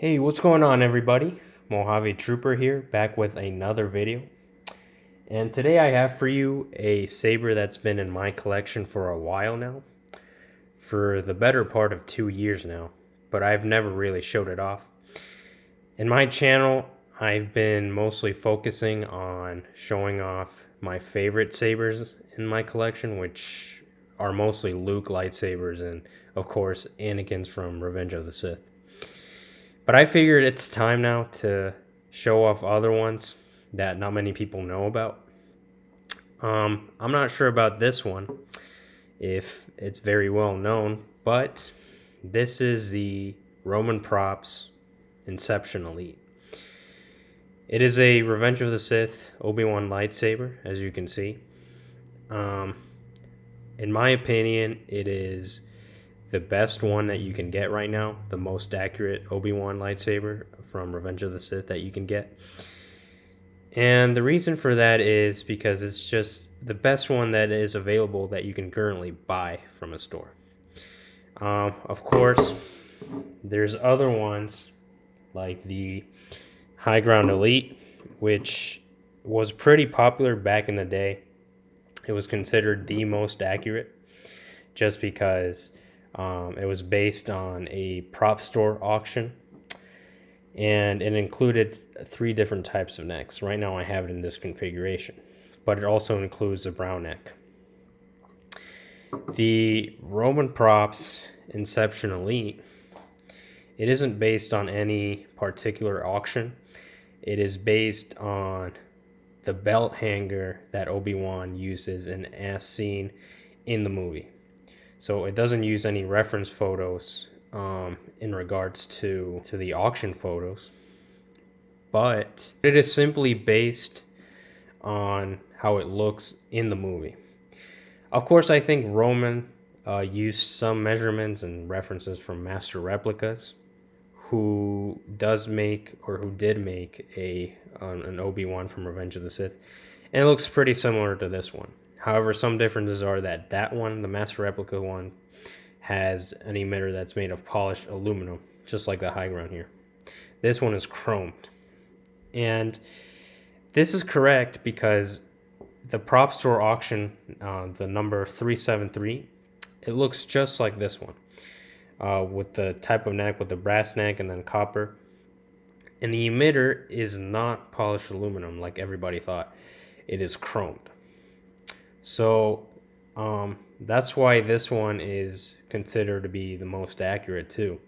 Hey, what's going on, everybody? Mojave Trooper here, back with another video. And today I have for you a saber that's been in my collection for a while now, for the better part of 2 years now, but I've never really showed it off. In my channel, I've been mostly focusing on showing off my favorite sabers in my collection, which are mostly Luke lightsabers and, of course, Anakin's from Revenge of the Sith. But I figured it's time now to show off other ones that not many people know about. I'm not sure about this one, if it's very well known, but this is the Roman Props Inception Elite. It is a Revenge of the Sith Obi-Wan lightsaber, as you can see. In my opinion, it is the best one that you can get right now, the most accurate Obi-Wan lightsaber from Revenge of the Sith that you can get. And the reason for that is because it's just the best one that is available that you can currently buy from a store. Of course, there's other ones like the High Ground Elite, which was pretty popular back in the day. It was considered the most accurate just because it was based on a prop store auction, and it included 3 different types of necks. Right now I have it in this configuration, but it also includes a brown neck. The Roman Props Inception Elite, it isn't based on any particular auction. It is based on the belt hanger that Obi-Wan uses and as seen in the movie. So it doesn't use any reference photos in regards to the auction photos, but it is simply based on how it looks in the movie. Of course, I think Roman used some measurements and references from master replicas, who did make an Obi-Wan from Revenge of the Sith, and it looks pretty similar to this one. However, some differences are that one, the master replica one, has an emitter that's made of polished aluminum, just like the High Ground here. This one is chromed. And this is correct because the prop store auction, the number 373, it looks just like this one, with the type of neck, with the brass neck and then copper. And the emitter is not polished aluminum like everybody thought. It is chromed. So that's why this one is considered to be the most accurate too,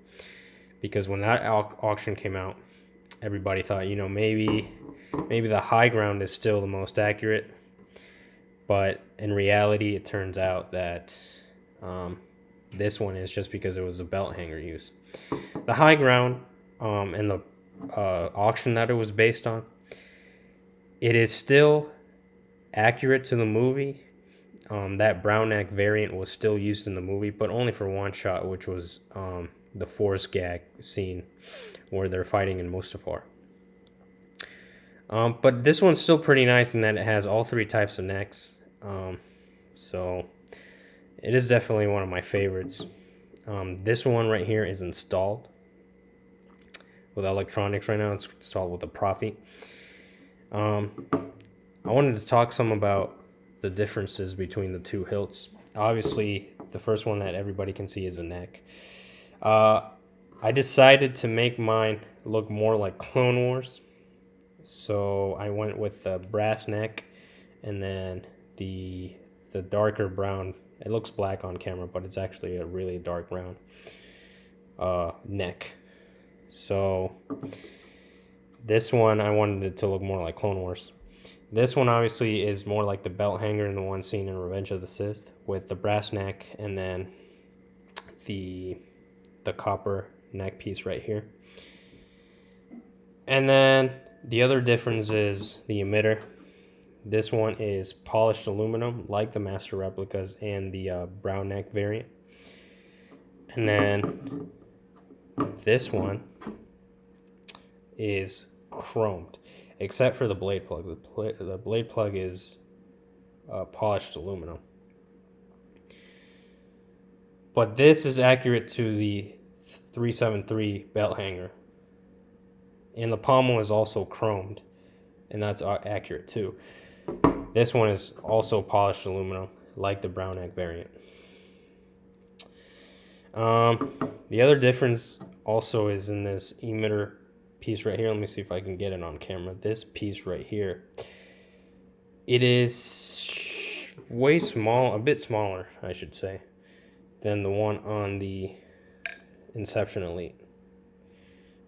because when that auction came out, everybody thought, maybe the High Ground is still the most accurate, but in reality it turns out that this one is, just because it was a belt hanger used. The High Ground and the auction that it was based on, it is still accurate to the movie. That brown neck variant was still used in the movie, but only for one shot, which was the Force gag scene where they're fighting in Mustafar. But this one's still pretty nice in that it has all 3 types of necks. So it is definitely one of my favorites. This one right here is installed with electronics right now. It's installed with a Profi. I wanted to talk some about the differences between the 2 hilts. Obviously, the first one that everybody can see is a neck. I decided to make mine look more like Clone Wars, so I went with the brass neck and then the darker brown. It looks black on camera, but it's actually a really dark brown neck. So this one, I wanted it to look more like Clone Wars. This one obviously is more like the belt hanger in the one seen in Revenge of the Sith, with the brass neck and then the copper neck piece right here. And then the other difference is the emitter. This one is polished aluminum like the master replicas and the brown neck variant. And then this one is chromed, except for the blade plug. The blade plug is polished aluminum. But this is accurate to the 373 belt hanger. And the pommel is also chromed, and that's accurate too. This one is also polished aluminum, like the brown egg variant. The other difference also is in this emitter piece right here. Let me see if I can get it on camera. This piece right here, it is way small, a bit smaller, I should say, than the one on the Inception Elite.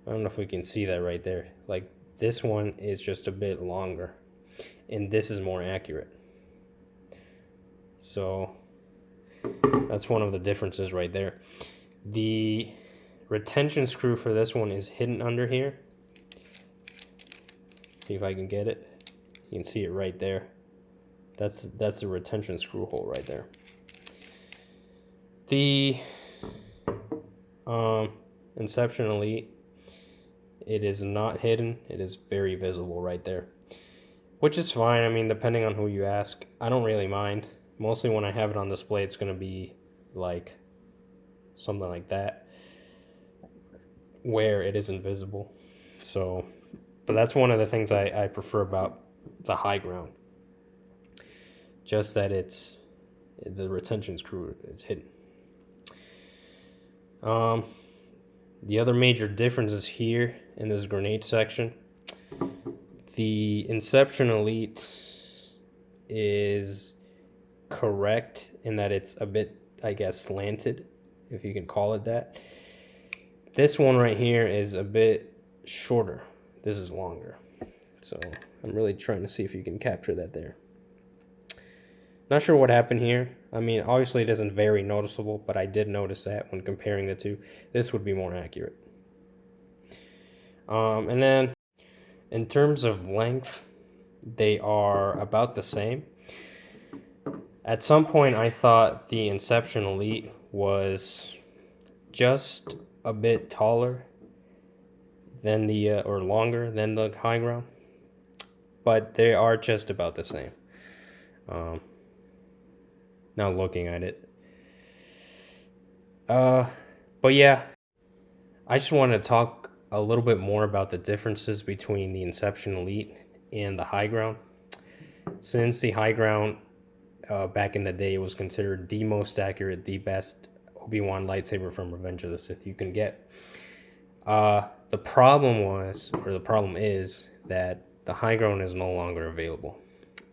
I don't know if we can see that right there. Like, this one is just a bit longer, and this is more accurate. So that's one of the differences right there. The retention screw for this one is hidden under here. See if I can get it. You can see it right there. That's the retention screw hole right there. The Inception Elite, it is not hidden. It is very visible right there, which is fine. I mean, depending on who you ask, I don't really mind. Mostly when I have it on display, it's going to be like something like that, where it isn't visible. So, but that's one of the things I prefer about the high ground. Just that the retention screw is hidden. The other major difference is here in this grenade section. The Inception Elite is correct in that it's a bit, I guess, slanted, if you can call it that. This one right here is a bit shorter. This is longer. So I'm really trying to see if you can capture that there. Not sure what happened here. I mean, obviously it isn't very noticeable, but I did notice that when comparing the two. This would be more accurate. And then in terms of length, they are about the same. At some point, I thought the Inception Elite was just a bit taller than or longer than the high ground, but they are just about the same. Now looking at it. But yeah, I just wanted to talk a little bit more about the differences between the Inception Elite and the high ground. Since the high ground, back in the day, was considered the most accurate, the best Obi-Wan lightsaber from Revenge of the Sith you can get. The problem is that the high ground is no longer available.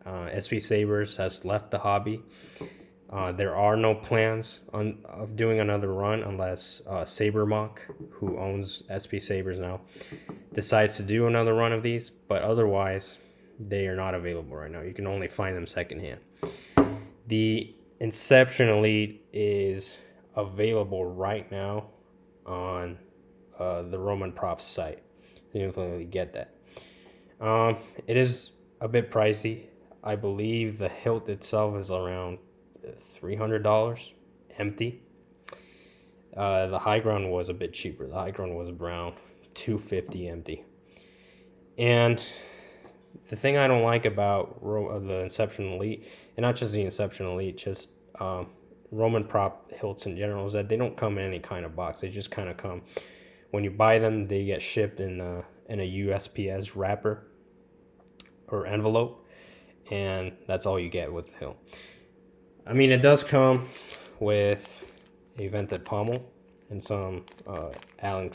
SP Sabers has left the hobby. There are no plans of doing another run unless Saber Mock, who owns SP Sabers now, decides to do another run of these. But otherwise, they are not available right now. You can only find them secondhand. The Inception Elite is available right now on the Roman Props site. You can definitely get that. It is a bit pricey. I believe the hilt itself is around $300 empty. The high ground was a bit cheaper. The high ground was around $250 empty. And the thing I don't like about the Inception Elite, and not just the Inception Elite, just Roman prop hilts in general, is that they don't come in any kind of box. They just kind of come. When you buy them, they get shipped in a USPS wrapper or envelope, and that's all you get with the hilt. I mean, it does come with a vented pommel and some Allen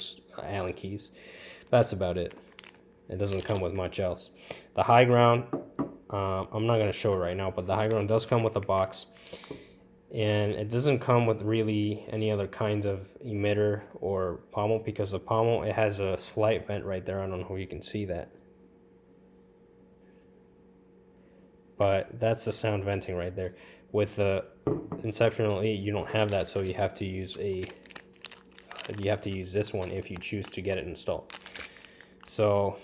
keys. That's about it. It doesn't come with much else. The high ground, I'm not going to show it right now, but the high ground does come with a box. And it doesn't come with really any other kind of emitter or pommel, because the pommel, it has a slight vent right there. I don't know if you can see that. But that's the sound venting right there. With the Inception Elite, you don't have that, so you have to use this one if you choose to get it installed. So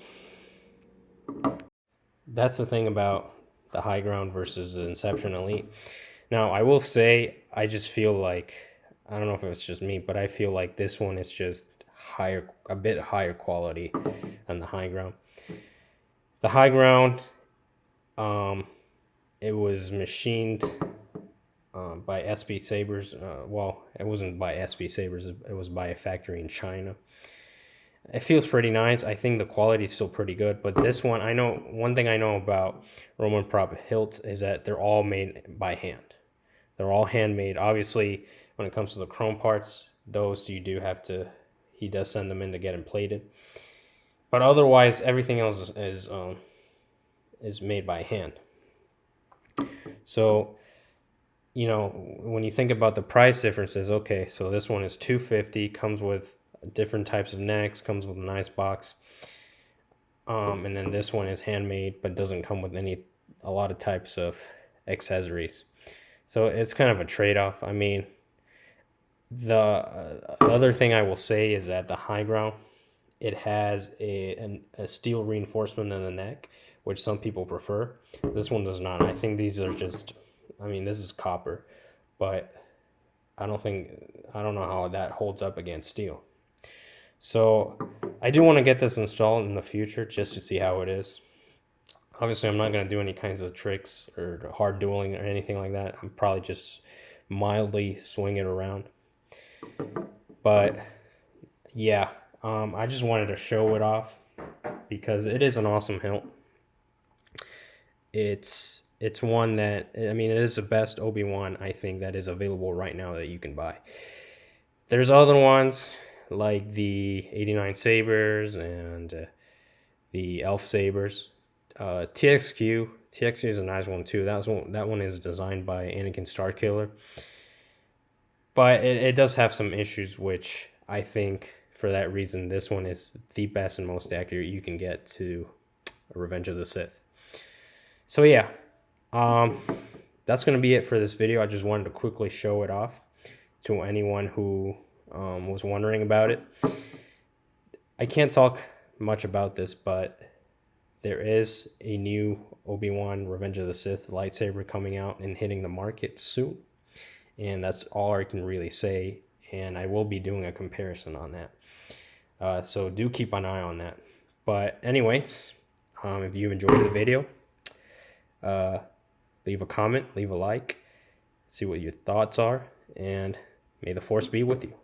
that's the thing about the high ground versus the Inception Elite. Now, I will say, I just feel like, I don't know if it's just me, but I feel like this one is just a bit higher quality than the high ground. The high ground, it was machined by SP Sabers. Well, it wasn't by SP Sabers. It was by a factory in China. It feels pretty nice. I think the quality is still pretty good. But this one, I know one thing I know about Roman prop Hilt is that they're all made by hand. They're all handmade. Obviously, when it comes to the chrome parts, those you do have to. He does send them in to get them plated. But otherwise, everything else is made by hand. So, you know, when you think about the price differences, okay, so this one is $250, comes with different types of necks, comes with a nice box. And then this one is handmade, but doesn't come with a lot of types of accessories. So it's kind of a trade-off. I mean, the other thing I will say is that the high ground, it has a steel reinforcement in the neck, which some people prefer. This one does not. I think these are just, I mean, this is copper, but I don't know how that holds up against steel. So I do want to get this installed in the future just to see how it is. Obviously, I'm not going to do any kinds of tricks or hard dueling or anything like that. I'm probably just mildly swing it around. But yeah, I just wanted to show it off because it is an awesome hilt. It's one that, I mean, it is the best Obi-Wan, I think, that is available right now that you can buy. There's other ones like the 89 Sabers and the Elf Sabers. TXQ is a nice one too. That one is designed by Anakin Starkiller. But it does have some issues, which I think for that reason, this one is the best and most accurate you can get to Revenge of the Sith. So yeah, that's going to be it for this video. I just wanted to quickly show it off to anyone who was wondering about it. I can't talk much about this, but there is a new Obi-Wan Revenge of the Sith lightsaber coming out and hitting the market soon. And that's all I can really say. And I will be doing a comparison on that. So do keep an eye on that. But anyways, if you enjoyed the video, leave a comment, leave a like, see what your thoughts are, and may the Force be with you.